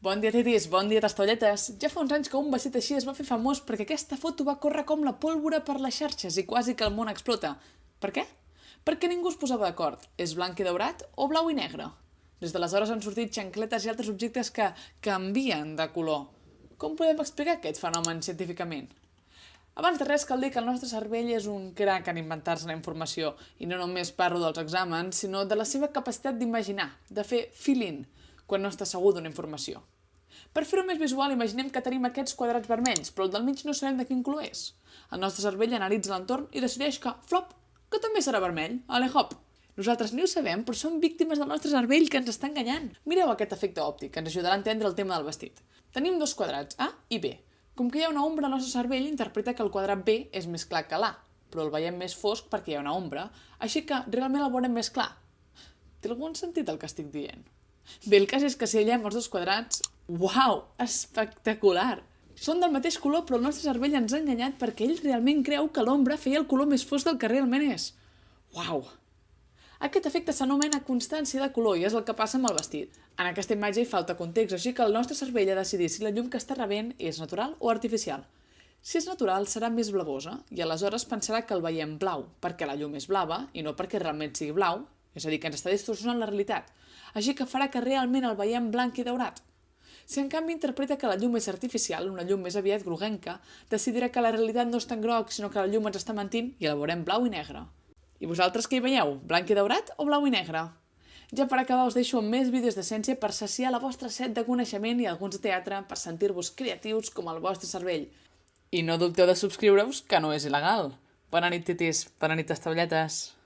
Bon dia, titis, bon dia, tastaolletes. Ja fa uns anys que un vestit així es va fer famós perquè aquesta foto va córrer com la pólvora per les xarxes i quasi que el món explota. Per què? Perquè ningú es posava d'acord. És blanc i daurat o blau i negre? Des d'aleshores han sortit xancletes i altres objectes que canvien de color. Com podem explicar aquest fenomen científicament? Abans de res cal dir que el nostre cervell és un crac en inventar-se la informació i no només parlo dels exàmens, sinó de la seva capacitat d'imaginar, de fer feeling, quan no està segur d'una informació. Per fer-ho més visual, imaginem que tenim aquests quadrats vermells, però el del mig no sabem de quin color és. El nostre cervell analitza l'entorn i decideix que, flop, que també serà vermell. Ale, hop! Nosaltres ni ho sabem, però som víctimes del nostre cervell que ens està enganyant. Mireu aquest efecte òptic, que ens ajudarà a entendre el tema del vestit. Tenim dos quadrats, A i B. Com que hi ha una ombra, el nostre cervell interpreta que el quadrat B és més clar que l'A, però el veiem més fosc perquè hi ha una ombra, així que realment el veurem més clar. Té algun sentit el que estic dient? Bé, el cas és que si aïllem els dos quadrats... Uau! Espectacular! Són del mateix color, però el nostre cervell ens ha enganyat perquè ell realment creu que l'ombra feia el color més fosc del que realment és. Uau! Aquest efecte s'anomena constància de color i és el que passa amb el vestit. En aquesta imatge hi falta context, així que el nostre cervell ha de decidir si la llum que està rebent és natural o artificial. Si és natural, serà més blavosa i aleshores pensarà que el veiem blau, perquè la llum és blava i no perquè realment sigui blau, és a dir, que ens està distorsionant la realitat. Així que farà que realment el veiem blanc i daurat. Si en canvi interpreta que la llum és artificial, una llum més aviat groguenca, decidirà que la realitat no és tan groc, sinó que la llum ens està mentint i el veurem blau i negre. I vosaltres què hi veieu? Blanc i daurat o blau i negre? Ja per acabar us deixo amb més vídeos de ciència per saciar la vostra set de coneixement i alguns de teatre per sentir-vos creatius com el vostre cervell. I no dubteu de subscriure-us, que no és il·legal. Bona nit, titis. Bona nit, tastaolletes.